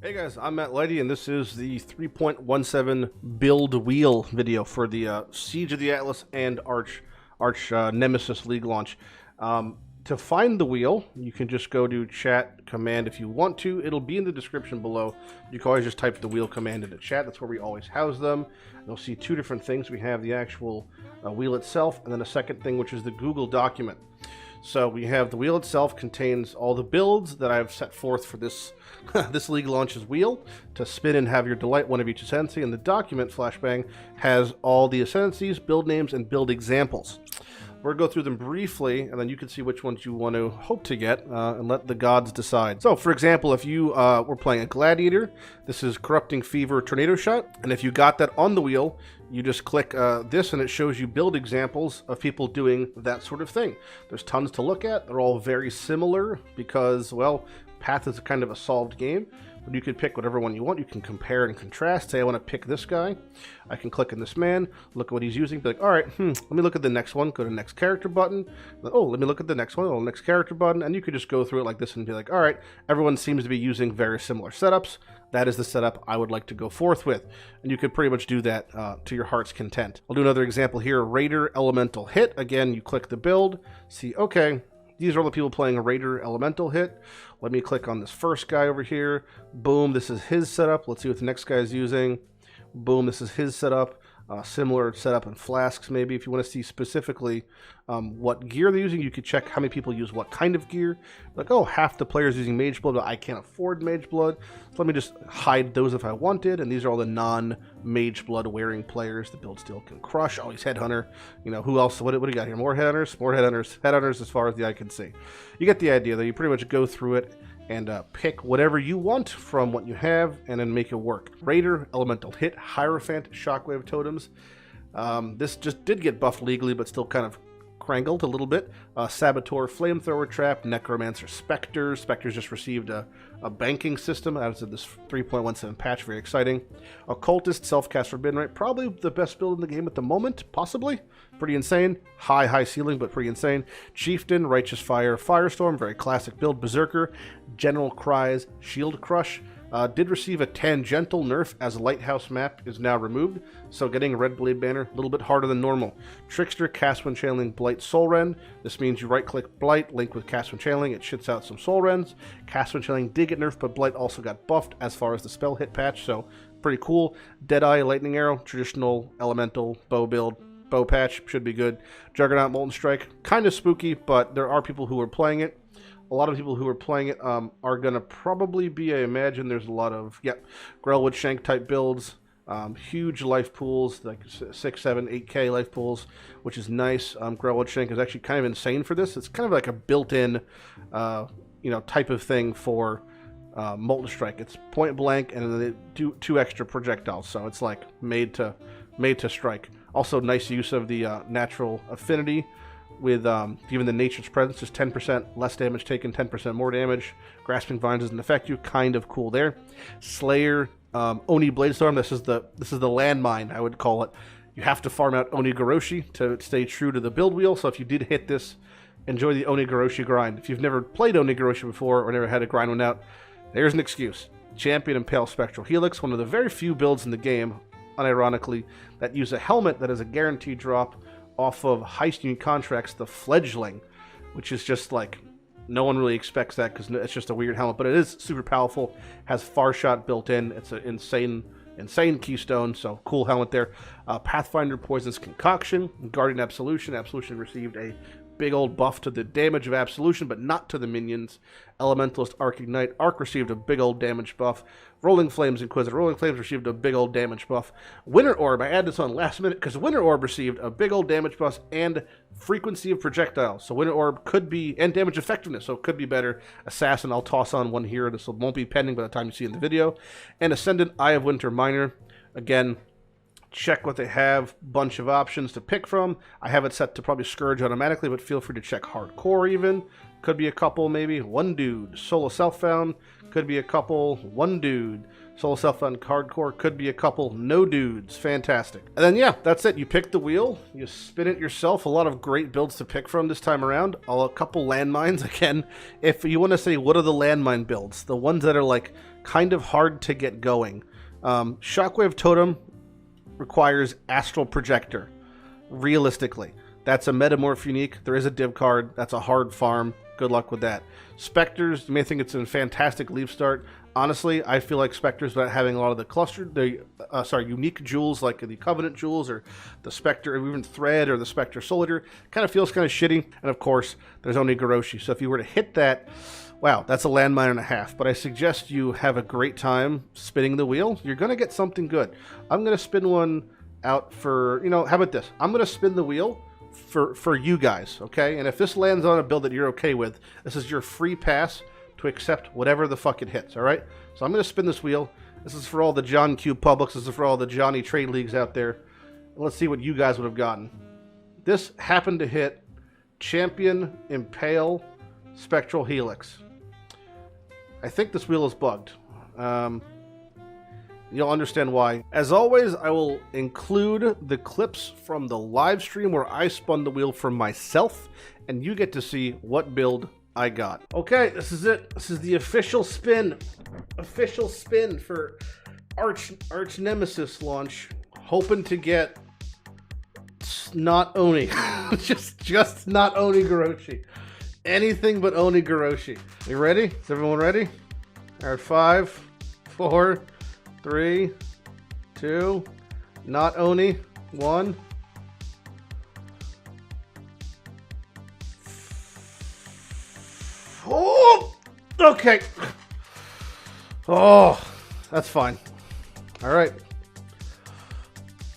Hey guys, I'm Matt Lighty, and this is the 3.17 build wheel video for the Siege of the Atlas and Arch Nemesis League launch. To find the wheel, you can just go to chat command if you want to. It'll be in the description below. You can always just type the wheel command into chat. That's where we always house them. You'll see two different things. We have the actual wheel itself, and then a second thing, which is the Google document. So we have the wheel itself contains all the builds that I've set forth for this this league launch's wheel to spin and have your delight one of each ascendancy, and the document flashbang has all the ascendancies, build names, and build examples. We're going to go through them briefly, and then you can see which ones you want to hope to get, and let the gods decide. So, for example, if you were playing a gladiator, this is Corrupting Fever Tornado Shot, and if you got that on the wheel, you just click this, and it shows you build examples of people doing that sort of thing. There's tons to look at. They're all very similar because, well, Path is kind of a solved game. But you can pick whatever one you want. You can compare and contrast. Say I want to pick this guy. I can click on this man, look at what he's using, be like, all right, let me look at the next one. Go to next character button. Oh, let me look at the next one. Oh, next character button. And you could just go through it like this and be like, all right, everyone seems to be using very similar setups. That is the setup I would like to go forth with. And you could pretty much do that to your heart's content. I'll do another example here. Raider Elemental Hit. Again, you click the build. See, okay, these are all the people playing a Raider Elemental Hit. Let me click on this first guy over here. Boom, this is his setup. Let's see what the next guy is using. Boom, this is his setup. Similar setup in Flasks, maybe. If you want to see specifically what gear they're using, you could check how many people use what kind of gear. Like, oh, half the players using Mage Blood, but I can't afford Mage Blood. So let me just hide those if I wanted. And these are all the non-Mage Blood wearing players. The build still can crush. Oh, he's Headhunter. You know, who else? What do you got here? More Headhunters? More Headhunters. Headhunters as far as the eye can see. You get the idea, though. You pretty much go through it and pick whatever you want from what you have and then make it work. Raider, Elemental Hit, Hierophant, Shockwave Totems. This just did get buffed legally, but still kind of crangled a little bit. Saboteur, Flamethrower Trap, Necromancer, Spectres. Spectres just received a banking system out of this 3.17 patch, very exciting. Occultist, Self-Cast Forbidden Right, probably the best build in the game at the moment, possibly. Pretty insane. High ceiling, but pretty insane. Chieftain, Righteous Fire, Firestorm, very classic build. Berserker, General Cries, Shield Crush. Did receive a tangential nerf as Lighthouse map is now removed, so getting a Red Blade banner a little bit harder than normal. Trickster, Cast when channeling Blight Soul Rend. This means you right-click Blight, link with Cast when channeling, it shits out some Soul Rends. Cast when channeling did get nerfed, but Blight also got buffed as far as the spell hit patch, so pretty cool. Deadeye, Lightning Arrow, traditional elemental bow build. Bow patch should be good. Juggernaut, Molten Strike, kind of spooky, but there are people who are playing it. A lot of people who are playing it are going to probably be, I imagine there's a lot of, Grellwood Shank type builds, huge life pools, like 6, 7, 8K life pools, which is nice. Grellwood Shank is actually kind of insane for this. It's kind of like a built-in, type of thing for Molten Strike. It's point blank, and then they do 2 extra projectiles, so it's like made to strike. Also, nice use of the natural affinity with given the nature's presence, just 10% less damage taken, 10% more damage. Grasping Vines doesn't affect you, kind of cool there. Slayer, Oni Bladestorm, this is the landmine, I would call it. You have to farm out Onigoroshi to stay true to the build wheel, so if you did hit this, enjoy the Onigoroshi grind. If you've never played Onigoroshi before or never had to grind one out, there's an excuse. Champion Impale Spectral Helix, one of the very few builds in the game, unironically, that use a helmet that is a guaranteed drop off of Heist Union Contracts, the Fledgling, which is just like, no one really expects that because it's just a weird helmet, but it is super powerful, has Far Shot built in, it's an insane keystone, so cool helmet there. Pathfinder Poisonous Concoction, Guardian Absolution. Absolution received a big old buff to the damage of Absolution, but not to the minions. Elementalist Arc Ignite. Arc received a big old damage buff. Rolling Flames Inquisitor. Rolling Flames received a big old damage buff. Winter Orb, I added this on last minute because Winter Orb received a big old damage buff and frequency of projectiles. So Winter Orb could be, and damage effectiveness, so it could be better. Assassin, I'll toss on one here. This won't be pending by the time you see it in the video. And Ascendant Eye of Winter Miner. Again, check what they have, bunch of options to pick from. I have it set to probably Scourge automatically, but feel free to check Hardcore even. Could be a couple, maybe. One dude. Solo Self-Found. Could be a couple. One dude. Solo Self-Found Hardcore. Could be a couple. No dudes. Fantastic. And then, yeah, that's it. You pick the wheel. You spin it yourself. A lot of great builds to pick from this time around. A couple landmines. Again, if you want to say, what are the landmine builds? The ones that are like kind of hard to get going. Shockwave Totem requires Astral Projector. Realistically, that's a Metamorph unique. There is a div card. That's a hard farm. Good luck with that. Specters, you may think it's a fantastic leaf start. Honestly, I feel like Specters, without having a lot of the unique jewels like the Covenant jewels or the Spectre, or even Thread or the Spectre Soldier, kind of feels kind of shitty. And of course, there's only Goroshi. So if you were to hit that, wow, that's a landmine and a half. But I suggest you have a great time spinning the wheel. You're going to get something good. I'm going to spin one out for, how about this? I'm going to spin the wheel for you guys, okay? And if this lands on a build that you're okay with, this is your free pass to accept whatever the fuck it hits, all right? So I'm going to spin this wheel. This is for all the John Q Publics. This is for all the Johnny Trade Leagues out there. Let's see what you guys would have gotten. This happened to hit Champion Impale Spectral Helix. I think this wheel is bugged. You'll understand why. As always, I will include the clips from the live stream where I spun the wheel for myself, and you get to see what build I got. Okay, this is it. This is the official spin. Official spin for Arch Nemesis launch. Hoping to get not Oni. just not Oni Goroshi. Anything but Oni Goroshi. You ready? Is everyone ready? All right, 5, 4, 3, 2, not Oni, 1. Oh, okay. Oh, that's fine. All right.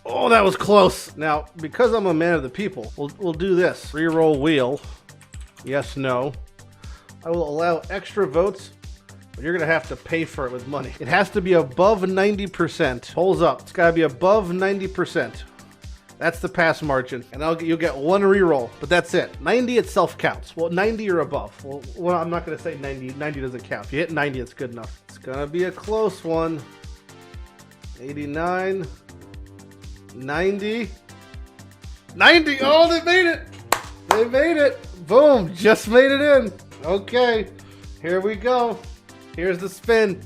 Oh, that was close. Now, because I'm a man of the people, we'll do this. Reroll wheel. Yes, no. I will allow extra votes, but you're going to have to pay for it with money. It has to be above 90%. Holds up. It's got to be above 90%. That's the pass margin. And you'll get one reroll, but that's it. 90 itself counts. Well, 90 or above. Well, I'm not going to say 90. 90 doesn't count. If you hit 90, it's good enough. It's going to be a close one. 89. 90. 90. Oh, they made it. They made it. Boom. Just made it in. Okay. Here we go. Here's the spin.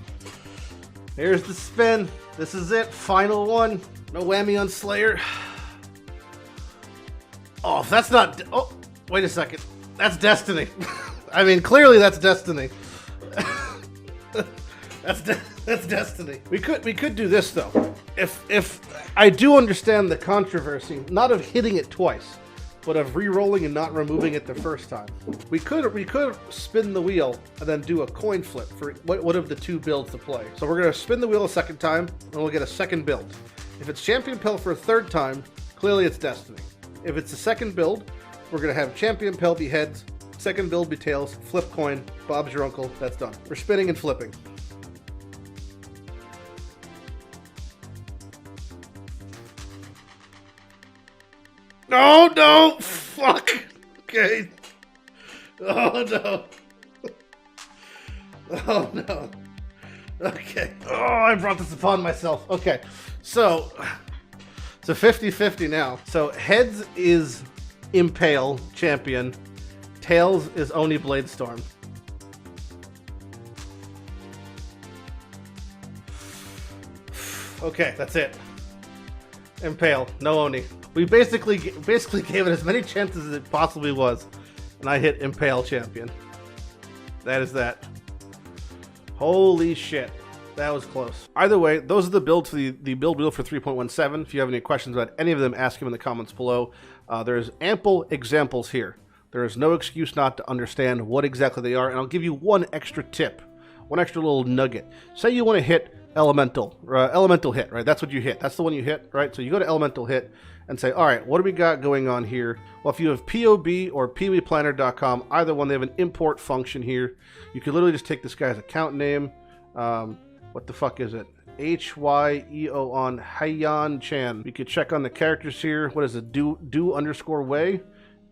Here's the spin. This is it. Final one. No whammy on Slayer. Oh, that's not... Oh, wait a second. That's Destiny. I mean, clearly that's Destiny. That's Destiny. We could do this, though. If I do understand the controversy, not of hitting it twice, but of re-rolling and not removing it the first time. We could spin the wheel and then do a coin flip for what of the two builds to play. So we're going to spin the wheel a second time, and we'll get a second build. If it's Champion Pell for a third time, clearly it's Destiny. If it's the second build, we're going to have Champion Pell be heads, second build be tails, flip coin, Bob's your uncle, that's done. We're spinning and flipping. Oh no! Fuck! Okay. Oh no. Oh no. Okay. Oh, I brought this upon myself. Okay. So, it's a 50-50 now. So, heads is Impale Champion. Tails is Oni Bladestorm. Okay, that's it. Impale, no Oni. We basically gave it as many chances as it possibly was, and I hit Impale Champion. That is that. Holy shit. That was close. Either way, those are the builds for the build wheel for 3.17. If you have any questions about any of them, ask them in the comments below. There's ample examples here. There is no excuse not to understand what exactly they are, and I'll give you one extra tip, one extra little nugget. Say you want to hit Elemental hit, right? That's what you hit. That's the one you hit, right? So you go to Elemental hit and say, all right, what do we got going on here? Well, if you have POB or PeeWeePlanner.com, either one, they have an import function here. You could literally just take this guy's account name. What the fuck is it? HYEO on Hyan Chan. You could check on the characters here. What is it? Do_way.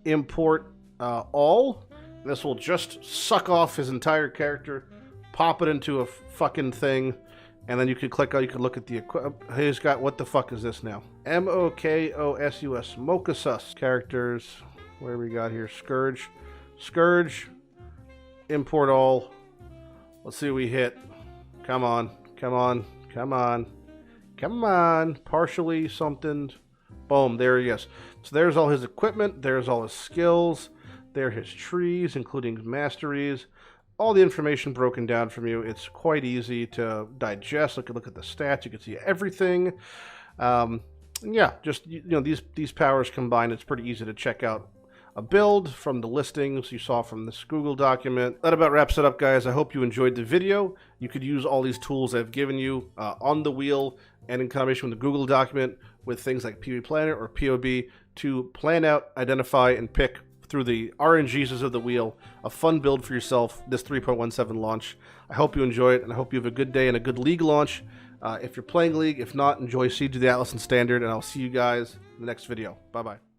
Import all. And this will just suck off his entire character, pop it into a fucking thing, and then you could click out, you could look at the equipment. He's got, what the fuck is this now? MOKOSUS, Mokasus. Characters, where we got here? Scourge, import all. Let's see what we hit. Come on. Come on. Come on. Come on. Partially something. Boom. There he is. So there's all his equipment. There's all his skills. There are his trees, including masteries. All the information broken down from you. It's quite easy to digest. Look at the stats. You can see everything. Yeah, just these powers combined, it's pretty easy to check out a build from the listings you saw from this Google document. That about wraps it up, guys. I hope you enjoyed the video. You could use all these tools I've given you on the wheel and in combination with the Google document with things like PB Planner or POB to plan out, identify, and pick through the RNGs of the wheel a fun build for yourself this 3.17 launch. I hope you enjoy it, and I hope you have a good day and a good League launch. If you're playing League, if not, enjoy Siege of the Atlas and Standard, and I'll see you guys in the next video. Bye-bye.